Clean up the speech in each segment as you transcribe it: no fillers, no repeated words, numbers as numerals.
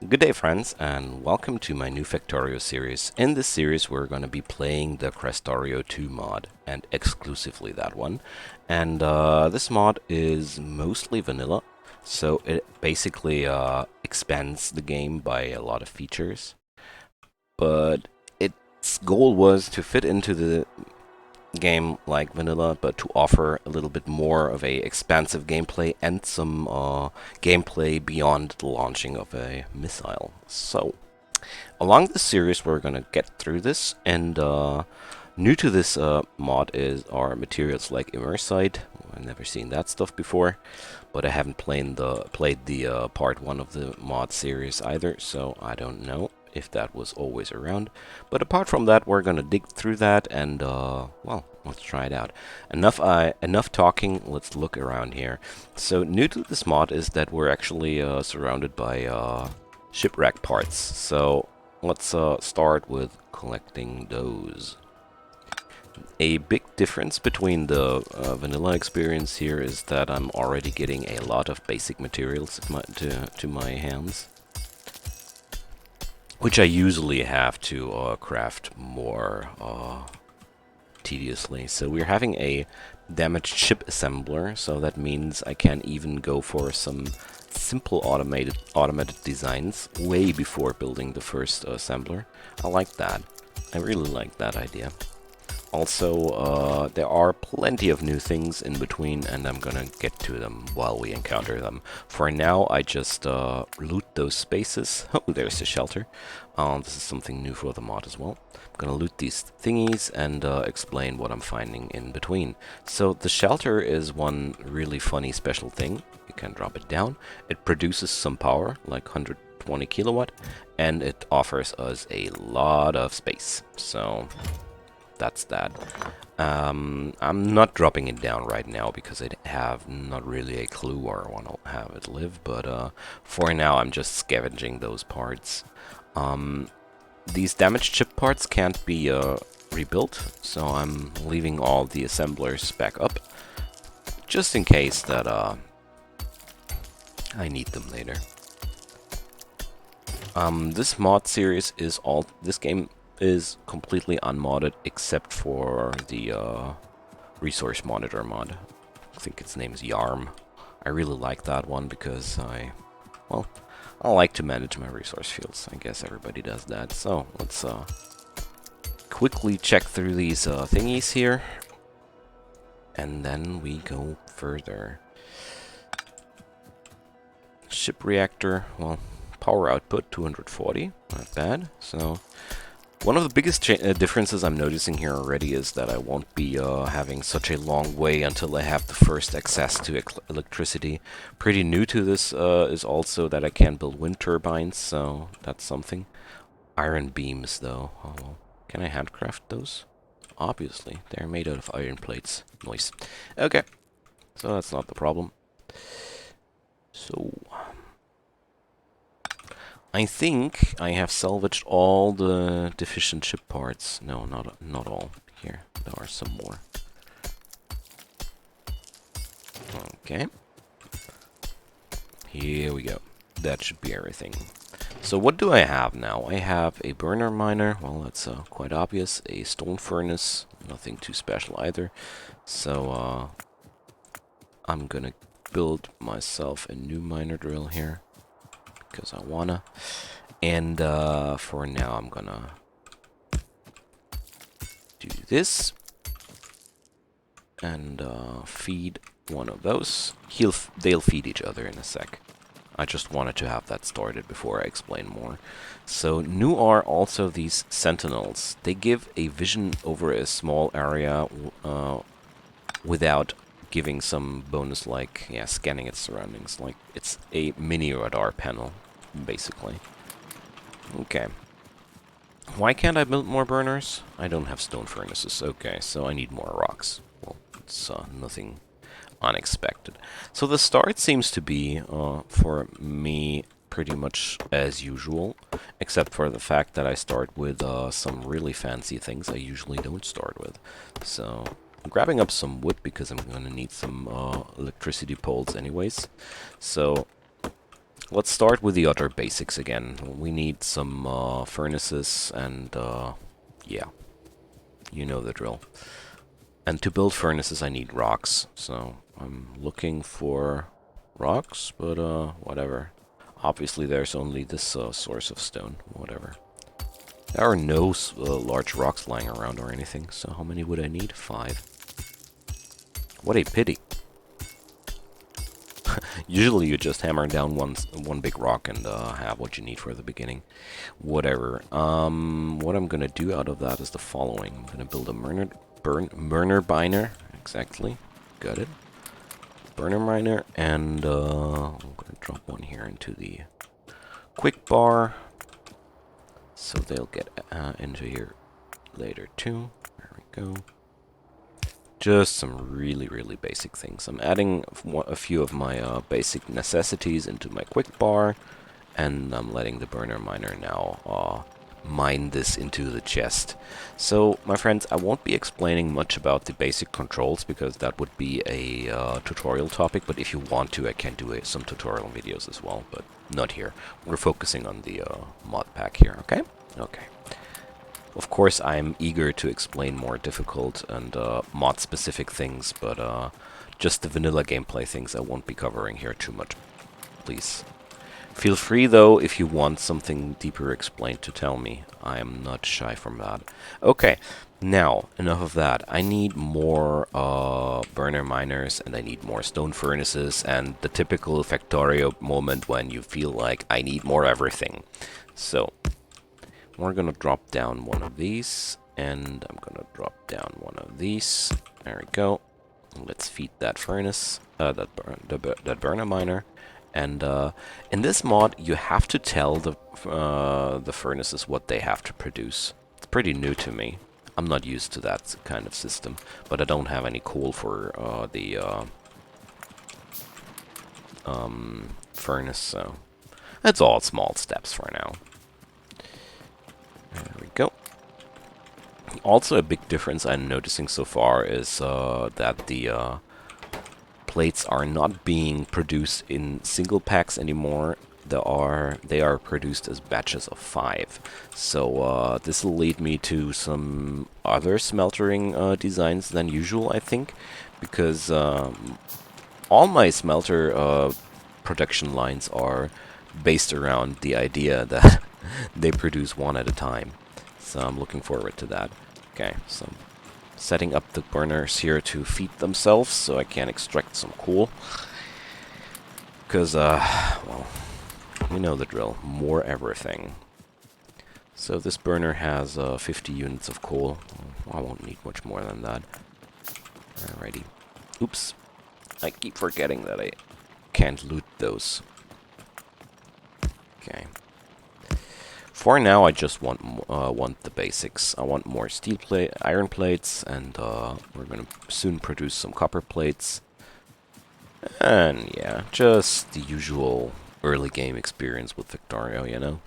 Good day, friends, and welcome to my new Factorio series. In this series, we're going to be playing the Krastorio 2 mod, and exclusively that one. And this mod is mostly vanilla, so it basically expands the game by a lot of features. But its goal was to fit into the game like vanilla, but to offer a little bit more of a expansive gameplay and some gameplay beyond the launching of a missile. So, along this series, we're gonna get through this, and new to this mod are materials like immersite. I've never seen that stuff before, but I haven't played the part one of the mod series either, so I don't know if that was always around. But apart from that, we're gonna dig through that and well, let's try it out. Enough talking. Let's look around here. So new to this mod is that we're actually surrounded by shipwreck parts. So let's start with collecting those. A big difference between the vanilla experience here is that I'm already getting a lot of basic materials to my hands, which I usually have to craft more tediously. So we're having a damaged ship assembler, so that means I can even go for some simple automated designs way before building the first assembler. I like that. I really like that idea. Also, there are plenty of new things in between, and I'm gonna get to them while we encounter them. For now, I just loot those spaces. Oh, there's the shelter. This is something new for the mod as well. I'm gonna loot these thingies and explain what I'm finding in between. So the shelter is one really funny special thing. You can drop it down. It produces some power, like 120 kilowatt, and it offers us a lot of space. So that's that. I'm not dropping it down right now because I have not really a clue where I want to have it live, but for now I'm just scavenging those parts. These damaged chip parts can't be rebuilt, so I'm leaving all the assemblers back up, just in case that I need them later. This mod series is this game is completely unmodded except for the resource monitor mod. I think its name is YARM. I really like that one because well, I like to manage my resource fields. I guess everybody does that. So let's quickly check through these thingies here, and then we go further. Ship reactor, well, power output 240, not bad. So one of the biggest differences I'm noticing here already is that I won't be having such a long way until I have the first access to electricity. Pretty new to this is also that I can build wind turbines, so that's something. Iron beams, though. Oh, well. Can I handcraft those? Obviously, they're made out of iron plates. Nice. Okay, so that's not the problem. So I think I have salvaged all the deficient ship parts. No, not all. Here, there are some more. Okay. Here we go. That should be everything. So what do I have now? I have a burner miner. Well, that's quite obvious. A stone furnace. Nothing too special either. So I'm gonna build myself a new miner drill here, because I wanna. And for now, I'm gonna do this and feed one of those. They'll feed each other in a sec. I just wanted to have that started before I explain more. So new are also these Sentinels. They give a vision over a small area without giving some bonus like scanning its surroundings. Like it's a mini radar panel, basically. Okay. Why can't I build more burners? I don't have stone furnaces. Okay, so I need more rocks. Well, it's nothing unexpected. So the start seems to be, for me, pretty much as usual, except for the fact that I start with some really fancy things I usually don't start with. So I'm grabbing up some wood because I'm going to need some electricity poles anyways. So Let's start with the other basics again. We need some furnaces and yeah, you know the drill. And to build furnaces I need rocks, so I'm looking for rocks, but whatever. Obviously there's only this source of stone, whatever. There are no large rocks lying around or anything, so how many would I need? 5. What a pity. Usually you just hammer down one big rock and have what you need for the beginning. Whatever. What I'm gonna do out of that is the following. I'm gonna build a burner miner. Exactly. Got it. Burner miner, and I'm gonna drop one here into the quick bar, so they'll get into here later too. There we go. Just some really, really basic things. I'm adding a few of my basic necessities into my quick bar, and I'm letting the burner miner now mine this into the chest. So, my friends, I won't be explaining much about the basic controls, because that would be a tutorial topic, but if you want to, I can do some tutorial videos as well, but not here. We're focusing on the mod pack here, okay? Okay. Of course, I'm eager to explain more difficult and mod-specific things, but just the vanilla gameplay things I won't be covering here too much, please. Feel free, though, if you want something deeper explained, to tell me. I am not shy from that. Okay, now, enough of that. I need more burner miners, and I need more stone furnaces, and the typical Factorio moment when you feel like I need more everything. So, we're gonna drop down one of these, and I'm gonna drop down one of these. There we go. Let's feed that furnace, that burner miner. And in this mod, you have to tell the furnaces what they have to produce. It's pretty new to me. I'm not used to that kind of system, but I don't have any coal for the furnace, so it's all small steps for now. There we go. Also, a big difference I'm noticing so far is that the plates are not being produced in single packs anymore. They are produced as batches of 5. So this will lead me to some other smeltering designs than usual, I think, because all my smelter production lines are based around the idea that they produce one at a time. So I'm looking forward to that. Okay, so setting up the burners here to feed themselves so I can extract some coal. Because, well, you know the drill. More everything. So this burner has 50 units of coal. I won't need much more than that. Alrighty. Oops. I keep forgetting that I can't loot those. Okay. For now, I just want the basics. I want more iron plates, and we're gonna soon produce some copper plates. And yeah, just the usual early game experience with Factorio, you know?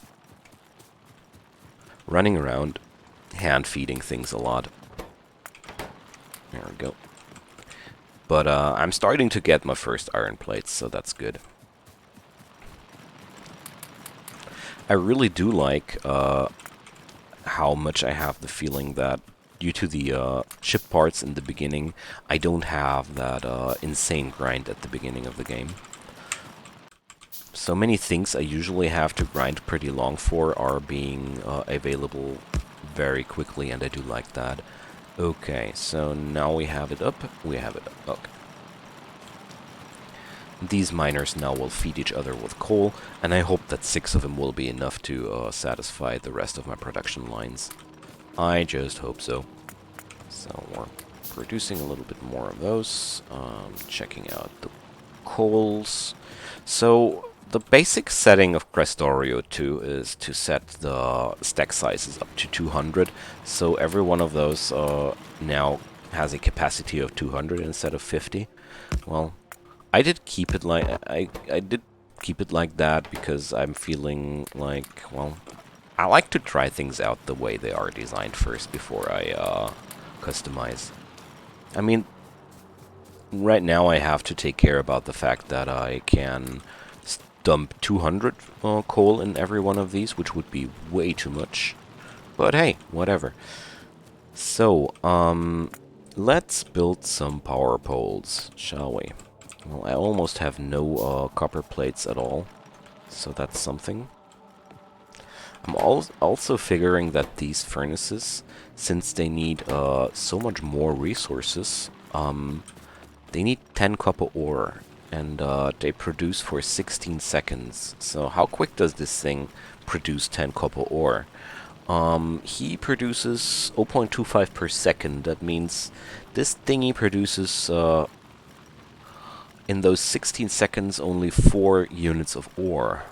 Running around, hand feeding things a lot. There we go. But I'm starting to get my first iron plates, so that's good. I really do like how much I have the feeling that due to the ship parts in the beginning, I don't have that insane grind at the beginning of the game. So many things I usually have to grind pretty long for are being available very quickly, and I do like that. Okay, so now we have it up. We have it up. Okay. These miners now will feed each other with coal, and I hope that 6 of them will be enough to satisfy the rest of my production lines. I just hope so. So we're producing a little bit more of those. Checking out the coals. So the basic setting of Krastorio 2 is to set the stack sizes up to 200. So every one of those now has a capacity of 200 instead of 50. Well, I did keep it like I did keep it like that because I'm feeling like, well, I like to try things out the way they are designed first before I customize. I mean, right now I have to take care about the fact that I can dump 200 coal in every one of these, which would be way too much. But hey, whatever. So, let's build some power poles, shall we? Well, I almost have no copper plates at all, so that's something. I'm also figuring that these furnaces, since they need so much more resources, they need 10 copper ore, and they produce for 16 seconds. So how quick does this thing produce 10 copper ore? He produces 0.25 per second. That means this thingy produces, in those 16 seconds, only 4 units of ore.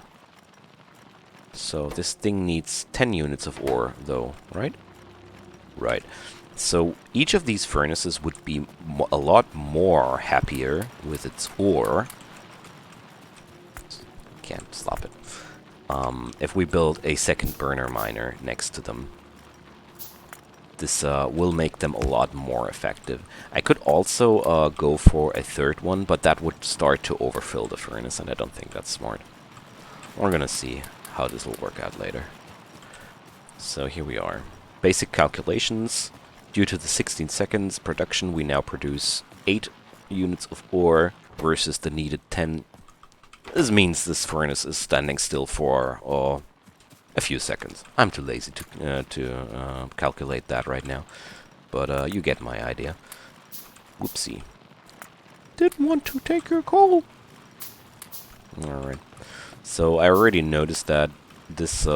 So this thing needs 10 units of ore, though, right? Right. So each of these furnaces would be a lot more happier with its ore. Can't stop it. If we build a second burner miner next to them. This will make them a lot more effective. I could also go for a third one, but that would start to overfill the furnace, and I don't think that's smart. We're gonna see how this will work out later. So here we are. Basic calculations. Due to the 16 seconds production, we now produce 8 units of ore versus the needed 10. This means this furnace is standing still for a few seconds. I'm too lazy to calculate that right now, but you get my idea. Whoopsie. Didn't want to take your coal. Alright. So I already noticed that this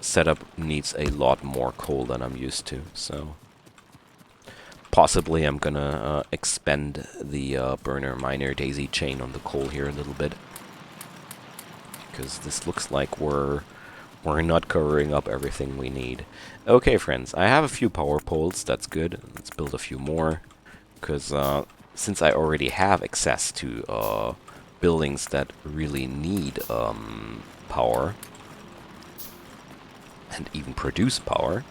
setup needs a lot more coal than I'm used to, so possibly I'm gonna expand the burner miner daisy chain on the coal here a little bit, because this looks like we're not covering up everything we need. Okay, friends, I have a few power poles. That's good. Let's build a few more, because since I already have access to buildings that really need power and even produce power,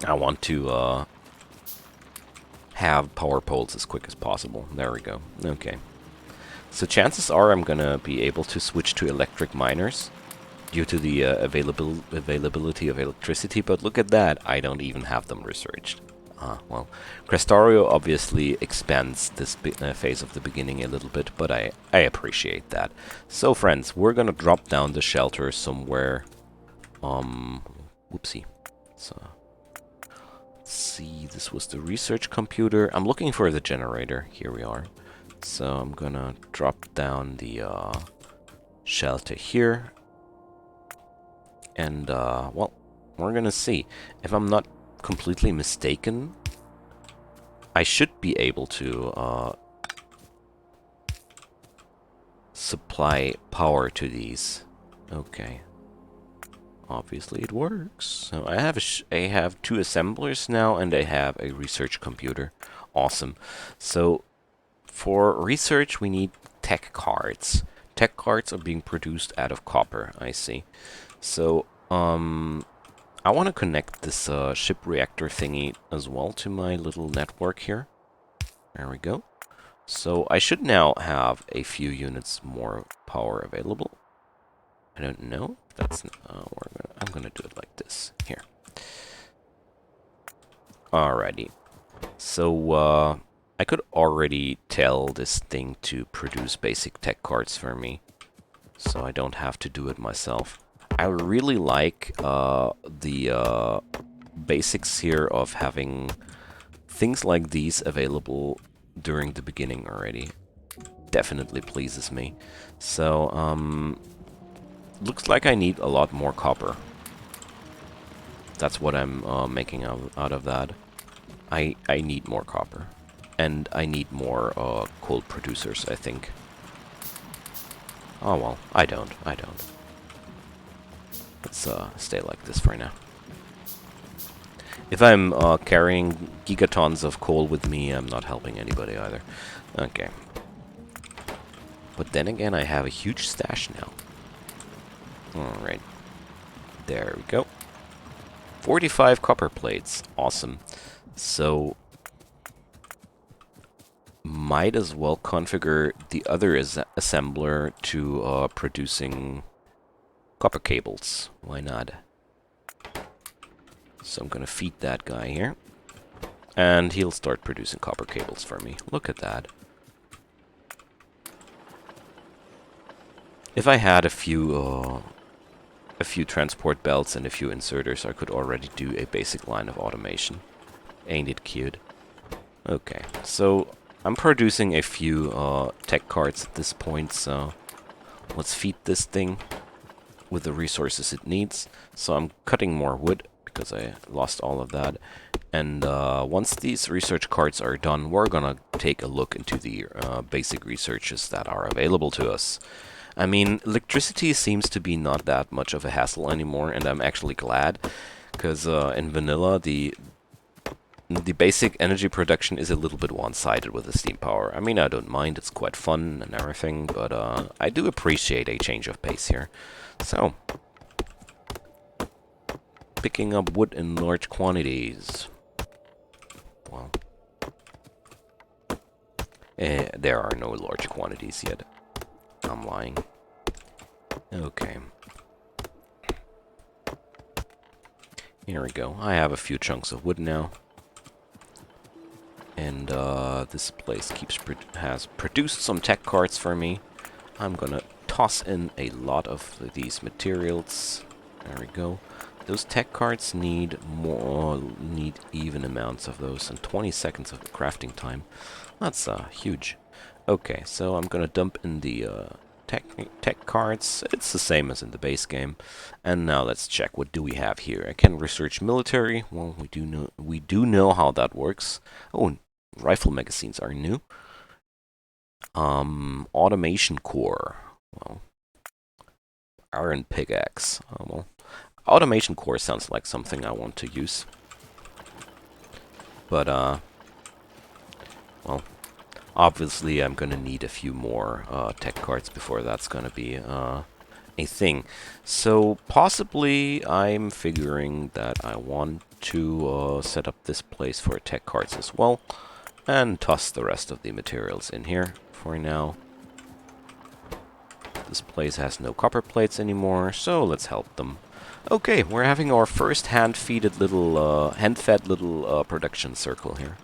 I want to have power poles as quick as possible. There we go. Okay. So chances are I'm gonna be able to switch to electric miners due to the availability of electricity, but look at that, I don't even have them researched. Well, Krastorio obviously expands this phase of the beginning a little bit, but I appreciate that. So friends, we're gonna drop down the shelter somewhere. Whoopsie. So, let's see, this was the research computer. I'm looking for the generator. Here we are. So I'm gonna drop down the shelter here. And, well, we're gonna see. If I'm not completely mistaken, I should be able to supply power to these. Okay. Obviously it works. So I have 2 assemblers now, and I have a research computer. Awesome. So for research we need tech cards. Tech cards are being produced out of copper, I see. So, I want to connect this ship reactor thingy as well to my little network here. There we go. So I should now have a few units more power available. I don't know. That's I'm gonna do it like this here. Alrighty. So I could already tell this thing to produce basic tech cards for me, so I don't have to do it myself. I really like the basics here of having things like these available during the beginning already. Definitely pleases me. So, looks like I need a lot more copper. That's what I'm making out of that. I need more copper. And I need more coal producers, I think. Oh well, I don't. Let's stay like this for now. If I'm carrying gigatons of coal with me, I'm not helping anybody either. Okay. But then again, I have a huge stash now. Alright. There we go. 45 copper plates. Awesome. So, might as well configure the other assembler to producing copper cables. Why not? So I'm gonna feed that guy here. And he'll start producing copper cables for me. Look at that. If I had a few transport belts and a few inserters, I could already do a basic line of automation. Ain't it cute? Okay, so I'm producing a few tech cards at this point, so let's feed this thing with the resources it needs. So I'm cutting more wood because I lost all of that. And once these research cards are done, we're gonna take a look into the basic researches that are available to us. I mean, electricity seems to be not that much of a hassle anymore, and I'm actually glad, because in vanilla, the basic energy production is a little bit one-sided with the steam power. I mean, I don't mind, it's quite fun and everything, but I do appreciate a change of pace here. So, picking up wood in large quantities. Well, there are no large quantities yet. I'm lying. Okay. Here we go. I have a few chunks of wood now. And this place has produced some tech cards for me. I'm gonna toss in a lot of these materials. There we go. Those tech cards need even amounts of those, and 20 seconds of crafting time. That's huge. Okay, so I'm gonna dump in the tech cards. It's the same as in the base game. And now let's check. What do we have here? I can research military. Well, we do know how that works. Oh, rifle magazines are new. Automation core. Well, iron pickaxe. Well, automation core sounds like something I want to use. But, well, obviously I'm gonna need a few more tech cards before that's gonna be a thing. So, possibly I'm figuring that I want to set up this place for tech cards as well, and toss the rest of the materials in here for now. This place has no copper plates anymore, so let's help them. Okay, we're having our first hand-fed little production circle here.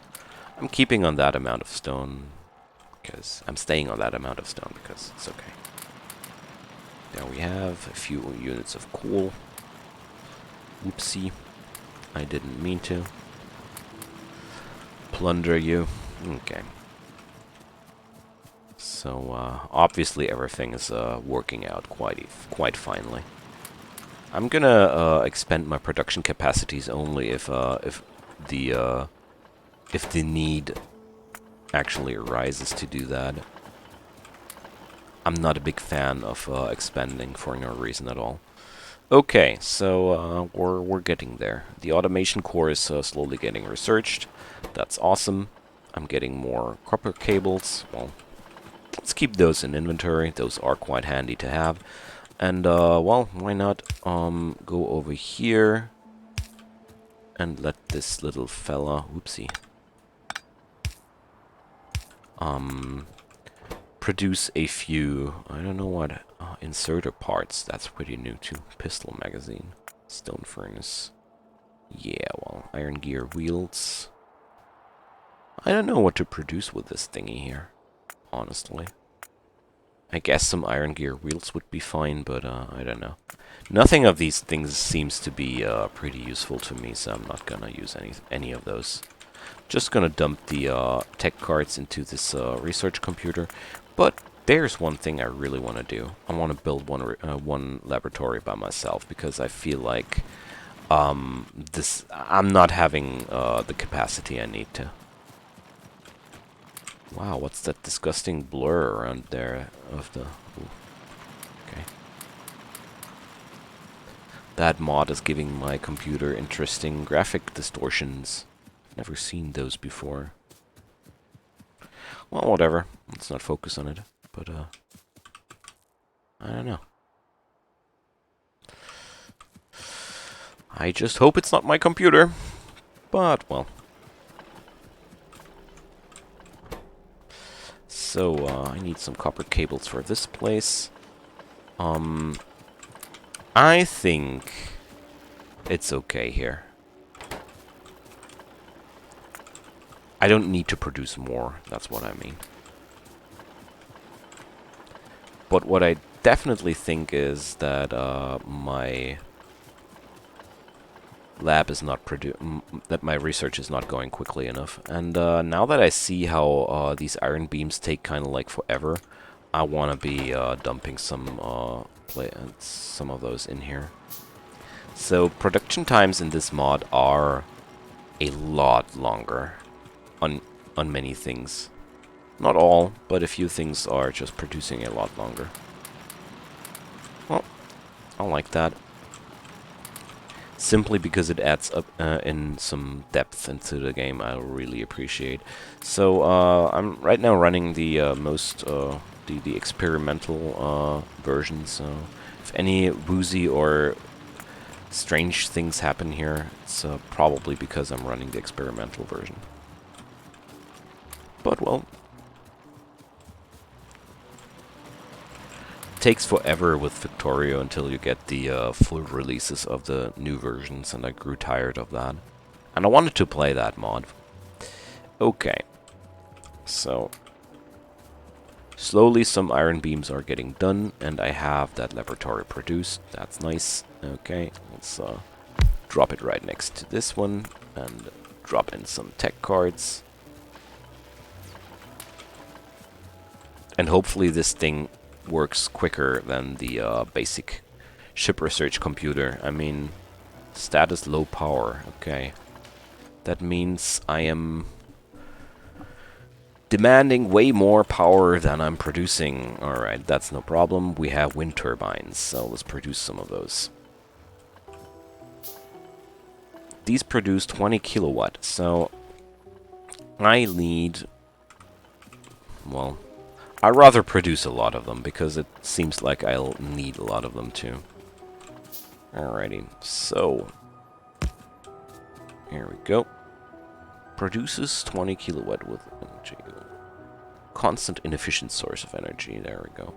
I'm keeping on that amount of stone, because I'm staying on that amount of stone because it's okay. There we have a few units of coal. Oopsie, I didn't mean to plunder you. Okay. So obviously everything is working out quite finely. I'm gonna expand my production capacities only if the need actually arises to do that. I'm not a big fan of expanding for no reason at all. Okay, so we're getting there. The automation core is slowly getting researched. That's awesome. I'm getting more copper cables. Well, let's keep those in inventory. Those are quite handy to have. And, well, why not go over here and let this little fella, whoopsie, produce a few, I don't know what, inserter parts. That's pretty new too. Pistol magazine, stone furnace. Yeah, well, iron gear wheels. I don't know what to produce with this thingy here, honestly. I guess some iron gear wheels would be fine, but I don't know. Nothing of these things seems to be pretty useful to me, so I'm not gonna use any of those. Just gonna dump the tech cards into this research computer. But there's one thing I really want to do. I want to build one laboratory by myself because I feel like I'm not having the capacity I need to. Wow, what's that disgusting blur around there of the... Ooh. Okay. That mod is giving my computer interesting graphic distortions. Never seen those before. Well, whatever. Let's not focus on it. But, I don't know. I just hope it's not my computer. But, well... So, I need some copper cables for this place. I think it's okay here. I don't need to produce more, that's what I mean. But what I definitely think is that my lab is not that my research is not going quickly enough. And now that I see how these iron beams take kind of like forever, I want to be dumping some of those in here. So production times in this mod are a lot longer on many things. Not all, but a few things are just producing a lot longer. Well, I like that. Simply because it adds up in some depth into the game, I really appreciate. So I'm right now running the the experimental version. So if any woozy or strange things happen here, it's probably because I'm running the experimental version. But well, it takes forever with Factorio until you get the full releases of the new versions, and I grew tired of that. And I wanted to play that mod. Okay, so slowly some iron beams are getting done, and I have that laboratory produced. That's nice. Okay, let's drop it right next to this one, and drop in some tech cards. And hopefully this thing works quicker than the basic ship research computer. I mean, status low power. Okay. That means I am demanding way more power than I'm producing. Alright, that's no problem. We have wind turbines, so let's produce some of those. These produce 20 kilowatt, so I need... well, I'd rather produce a lot of them, because it seems like I'll need a lot of them too. Alrighty, so... here we go. Produces 20 kilowatt with energy. Constant inefficient source of energy, there we go.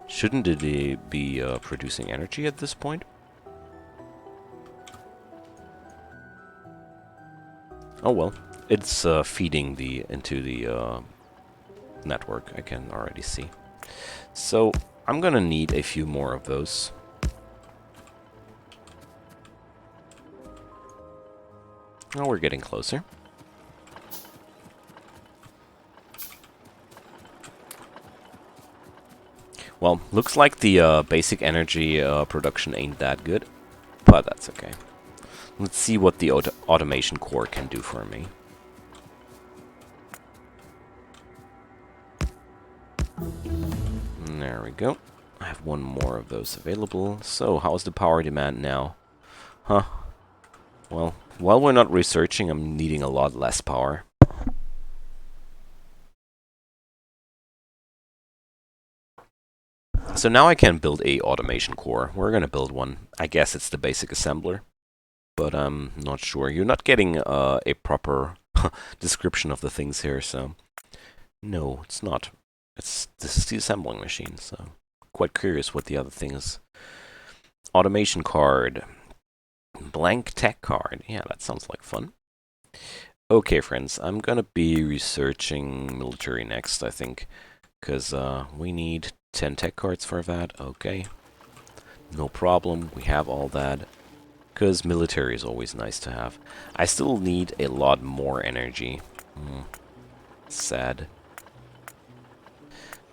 Shouldn't it be producing energy at this point? Oh well, it's feeding into the network, I can already see. So I'm gonna need a few more of those. Oh, we're getting closer. Well, looks like the basic energy production ain't that good, but that's okay. Let's see what the automation core can do for me. And there we go. I have one more of those available. So, how's the power demand now? Huh. Well, while we're not researching, I'm needing a lot less power. So now I can build a automation core. We're gonna build one. I guess it's the basic assembler, but I'm not sure. You're not getting a proper description of the things here, so no, it's not. This is the assembling machine, so quite curious what the other thing is. Automation card. Blank tech card. Yeah, that sounds like fun. Okay, friends, I'm gonna be researching military next, I think, because we need 10 tech cards for that. Okay, no problem. We have all that, because military is always nice to have. I still need a lot more energy. Sad.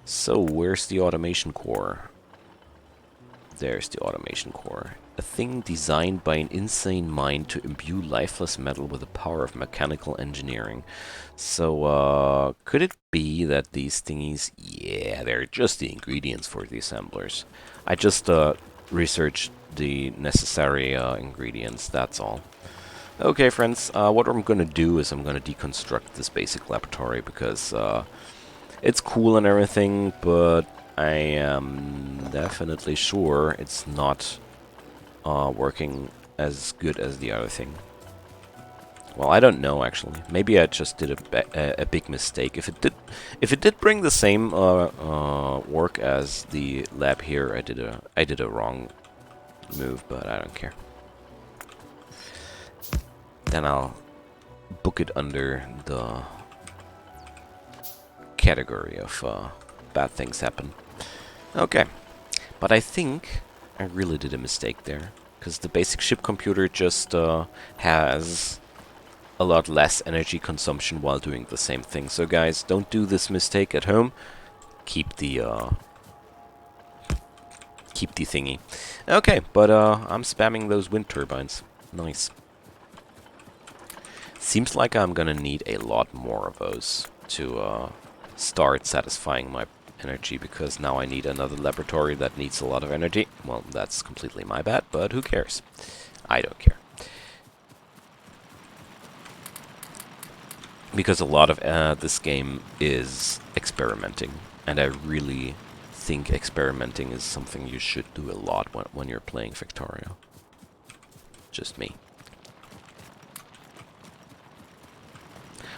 So, where's the automation core? There's the automation core. A thing designed by an insane mind to imbue lifeless metal with the power of mechanical engineering. So, could it be that these thingies... yeah, they're just the ingredients for the assemblers. I just researched the necessary ingredients, that's all. Okay, friends, what I'm gonna do is I'm gonna deconstruct this basic laboratory, because it's cool and everything, but I am definitely sure it's not working as good as the other thing. Well, I don't know actually. Maybe I just did a big mistake. If it did bring the same work as the lab here, I did a wrong move, but I don't care. Then I'll book it under the category of bad things happen. Okay, but I think I really did a mistake there, because the basic ship computer just has a lot less energy consumption while doing the same thing. So guys, don't do this mistake at home. Keep the thingy. Okay, but I'm spamming those wind turbines. Nice. Seems like I'm gonna need a lot more of those to start satisfying my energy, because now I need another laboratory that needs a lot of energy. Well, that's completely my bad, but who cares? I don't care. Because a lot of this game is experimenting, and I really think experimenting is something you should do a lot when you're playing Factorio. Just me.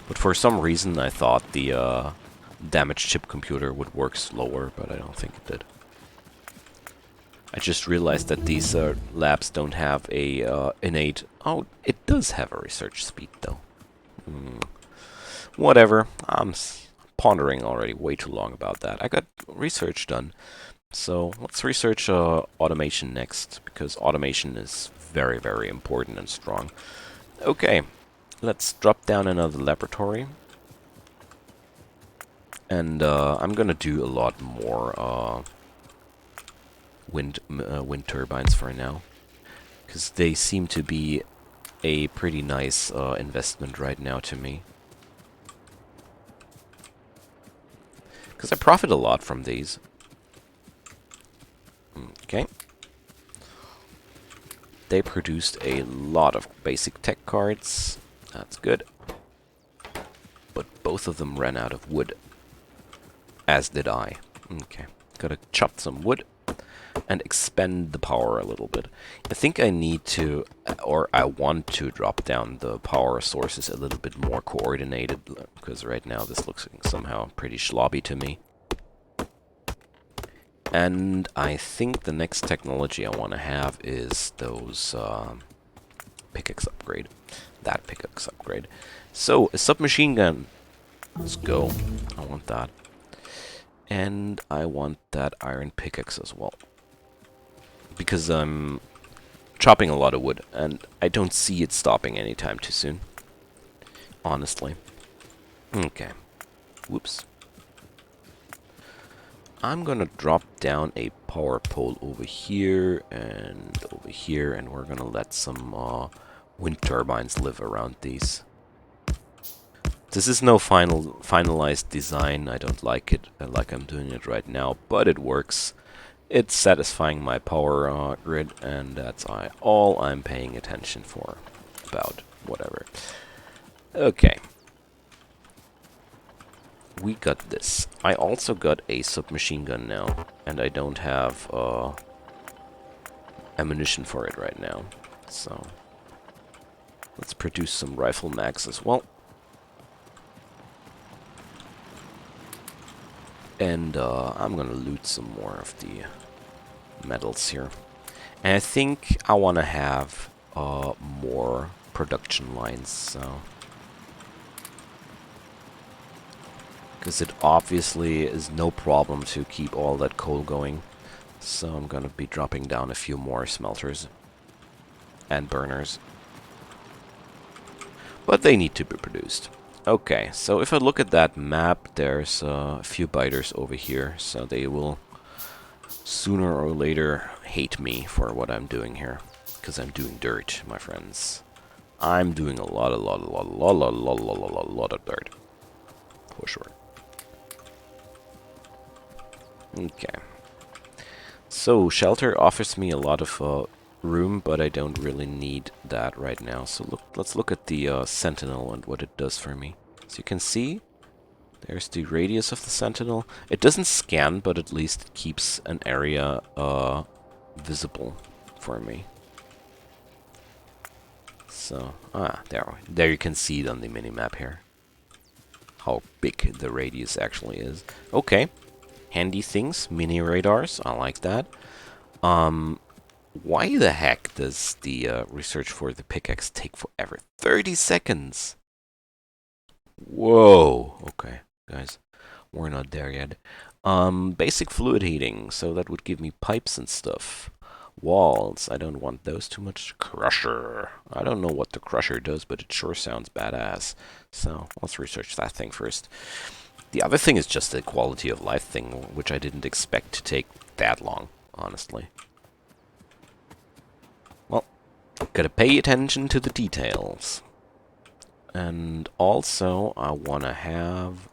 But for some reason I thought the damaged chip computer would work slower, but I don't think it did. I just realized that these labs don't have a innate... Oh, it does have a research speed though. Whatever, I'm pondering already way too long about that. I got research done. So let's research automation next, because automation is very, very important and strong. Okay, let's drop down another laboratory. And I'm gonna do a lot more wind turbines for now, because they seem to be a pretty nice investment right now to me. Because I profit a lot from these. Okay. They produced a lot of basic tech cards. That's good. But both of them ran out of wood. As did I. Okay. Gotta chop some wood and expend the power a little bit. I think I need to, or I want to drop down the power sources a little bit more coordinated, because right now this looks somehow pretty schlobby to me. And I think the next technology I want to have is those pickaxe upgrade. That pickaxe upgrade. So, a submachine gun. Let's go. I want that. And I want that iron pickaxe as well. Because I'm chopping a lot of wood, and I don't see it stopping anytime too soon. Honestly. Okay. Whoops. I'm gonna drop down a power pole over here, and we're gonna let some wind turbines live around these. This is no finalized design. I don't like it like I'm doing it right now, but it works. It's satisfying my power grid, and that's all I'm paying attention for. About whatever. Okay. We got this. I also got a submachine gun now, and I don't have ammunition for it right now. So let's produce some rifle mags as well. And I'm gonna loot some more of the metals here. And I think I want to have more production lines, so... Because it obviously is no problem to keep all that coal going. So I'm gonna be dropping down a few more smelters and burners. But they need to be produced. Okay, so if I look at that map, there's a few biters over here, so they will sooner or later hate me for what I'm doing here. Because I'm doing dirt, my friends. I'm doing a lot of dirt. For sure. Okay. So, shelter offers me a lot of room, but I don't really need that right now. So let's look at the Sentinel and what it does for me. So you can see, there's the radius of the Sentinel. It doesn't scan, but at least it keeps an area visible for me. So, there you can see it on the minimap here. How big the radius actually is. Okay. Handy things, mini radars, I like that. Why the heck does the research for the pickaxe take forever? 30 seconds! Whoa! Okay, guys, we're not there yet. Basic fluid heating, so that would give me pipes and stuff. Walls, I don't want those too much. Crusher. I don't know what the crusher does, but it sure sounds badass. So, let's research that thing first. The other thing is just a quality of life thing, which I didn't expect to take that long, honestly. Well, gotta pay attention to the details. And also, I wanna have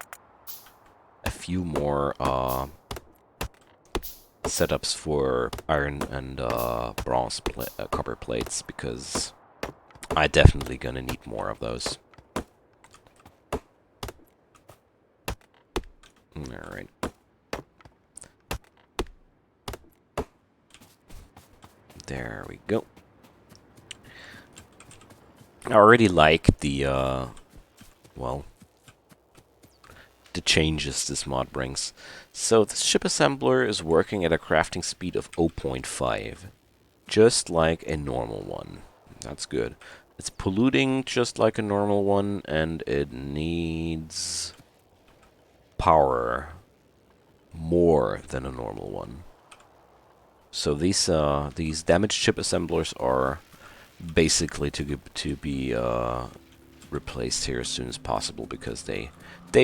a few more setups for iron and bronze copper plates, because I definitely gonna need more of those. Alright. There we go. I already like the, well, the changes this mod brings. So the ship assembler is working at a crafting speed of 0.5, just like a normal one. That's good. It's polluting just like a normal one, and it needs power more than a normal one. So these damaged ship assemblers are basically to be replaced here as soon as possible, because they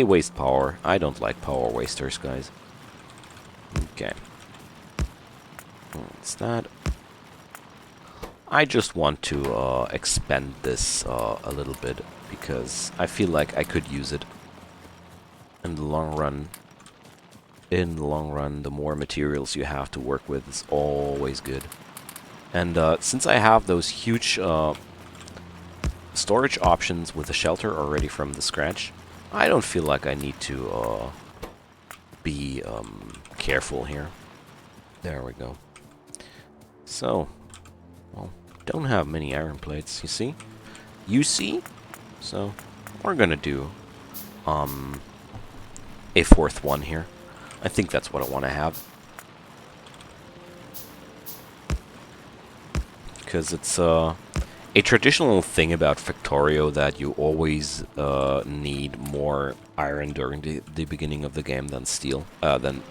waste power. I don't like power wasters, guys. Okay. What's that? I just want to expand this a little bit, because I feel like I could use it in the long run. In the long run, the more materials you have to work with is always good. And since I have those huge storage options with the shelter already from the scratch, I don't feel like I need to be careful here. There we go. So, well, don't have many iron plates, you see? You see? So, we're gonna do a fourth one here. I think that's what I want to have. Because it's a traditional thing about Factorio that you always need more iron during the beginning of the game than steel, than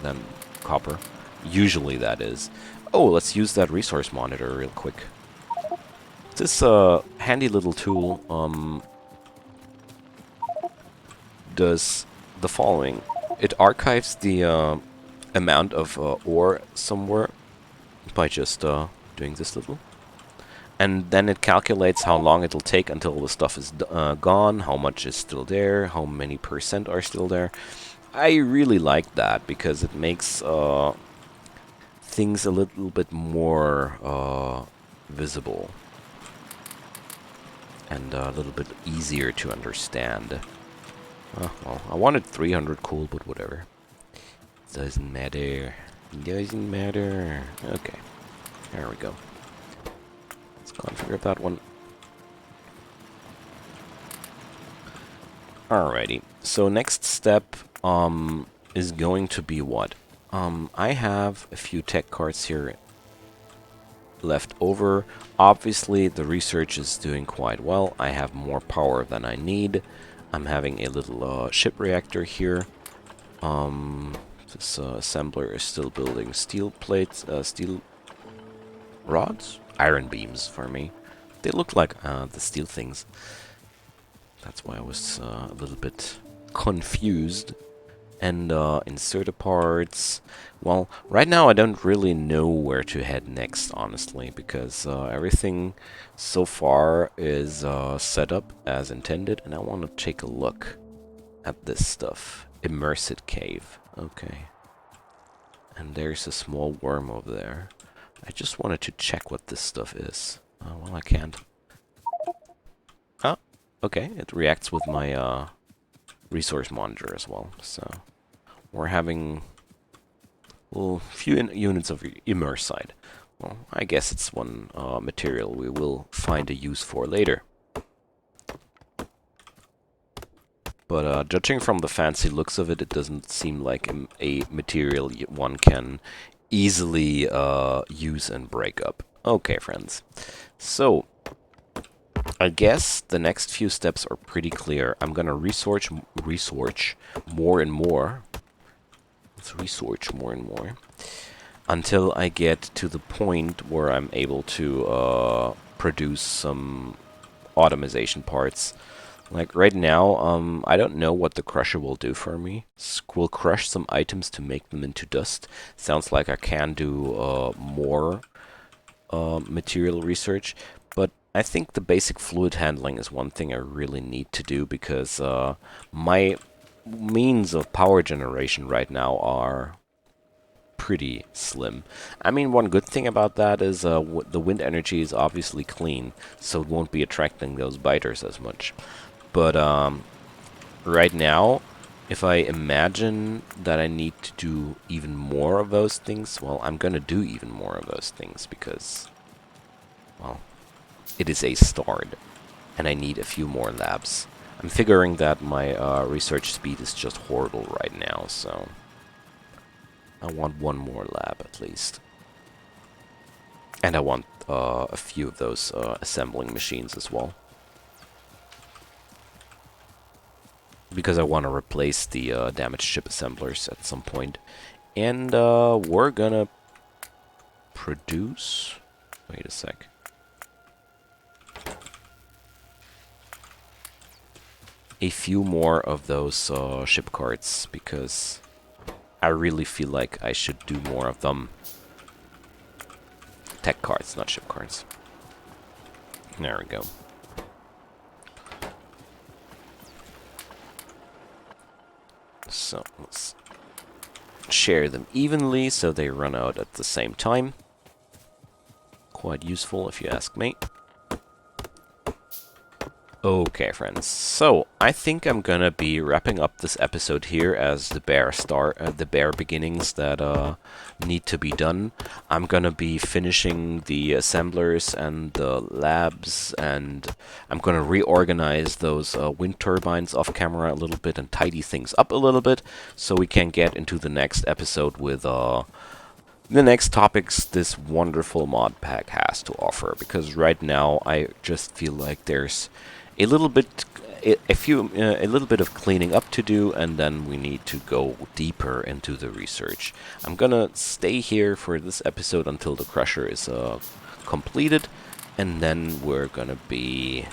copper. Usually that is. Oh, let's use that resource monitor real quick. This handy little tool does the following. It archives the amount of ore somewhere by just doing this little. And then it calculates how long it'll take until the stuff is gone, how much is still there, how many % are still there. I really like that, because it makes things a little bit more visible. And a little bit easier to understand. Well, I wanted 300 coal, but whatever. Doesn't matter. Doesn't matter. Okay. There we go. Let's configure that one. Alrighty. So next step is going to be what? I have a few tech cards here left over. Obviously, the research is doing quite well. I have more power than I need. I'm having a little ship reactor here. This assembler is still building steel plates, steel rods? Iron beams for me. They look like the steel things. That's why I was a little bit confused. And inserter parts. Well, right now I don't really know where to head next, honestly, because everything so far is set up as intended, and I want to take a look at this stuff. Immersed cave. Okay. And there's a small worm over there. I just wanted to check what this stuff is. Well, I can't. Ah, okay. It reacts with my resource monitor as well, so we're having a few units of immersite. Well, I guess it's one material we will find a use for later. But judging from the fancy looks of it, it doesn't seem like a material one can easily use and break up. Okay, friends. So, I guess the next few steps are pretty clear. I'm gonna research more and more. Let's research more and more until I get to the point where I'm able to produce some automation parts. Like right now, I don't know what the crusher will do for me. Will crush some items to make them into dust. Sounds like I can do more material research, but I think the basic fluid handling is one thing I really need to do because my means of power generation right now are pretty slim. I mean, one good thing about that is the wind energy is obviously clean, so it won't be attracting those biters as much. But right now, if I imagine that I need to do even more of those things, well, I'm gonna do even more of those things because, well, it is a start, and I need a few more labs. I'm figuring that my research speed is just horrible right now, so I want one more lab at least. And I want a few of those assembling machines as well. Because I want to replace the damaged ship assemblers at some point. And we're gonna produce... Wait a sec. A few more of those ship carts, because I really feel like I should do more of them. Tech carts, not ship carts. There we go. So let's share them evenly so they run out at the same time. Quite useful if you ask me. Okay, friends. So I think I'm gonna be wrapping up this episode here as the bare beginnings that need to be done. I'm gonna be finishing the assemblers and the labs, and I'm gonna reorganize those wind turbines off camera a little bit and tidy things up a little bit, so we can get into the next episode with the next topics this wonderful mod pack has to offer. Because right now I just feel like there's a little bit of cleaning up to do, and then we need to go deeper into the research. I'm gonna stay here for this episode until the crusher is completed, and then we're gonna be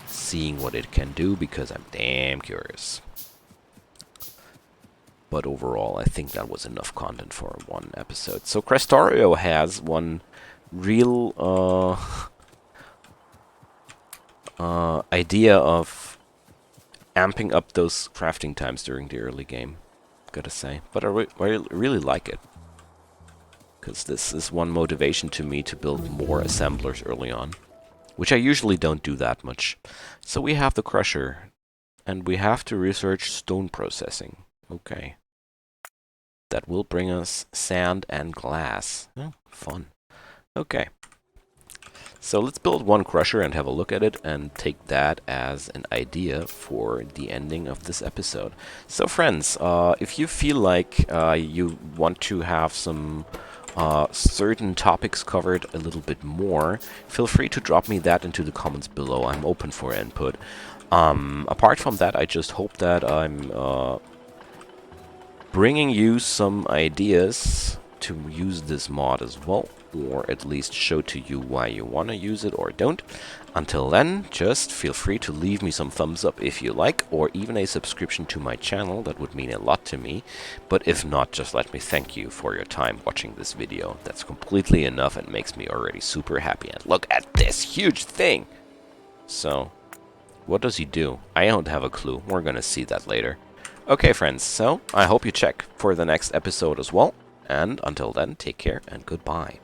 seeing what it can do, because I'm damn curious. But overall, I think that was enough content for one episode. So Krastorio has one real idea of amping up those crafting times during the early game, gotta say. But I really like it, because this is one motivation to me to build more assemblers early on, which I usually don't do that much. So we have the crusher, and we have to research stone processing. Okay. That will bring us sand and glass. Oh, fun. Okay. So let's build one crusher and have a look at it and take that as an idea for the ending of this episode. So friends, if you feel like you want to have some certain topics covered a little bit more, feel free to drop me that into the comments below. I'm open for input. Apart from that, I just hope that I'm bringing you some ideas to use this mod as well, or at least show to you why you want to use it or don't. Until then, just feel free to leave me some thumbs up if you like, or even a subscription to my channel. That would mean a lot to me. But if not, just let me thank you for your time watching this video. That's completely enough and makes me already super happy. And look at this huge thing! So, what does he do? I don't have a clue. We're gonna see that later. Okay, friends, so I hope you check for the next episode as well. And until then, take care and goodbye.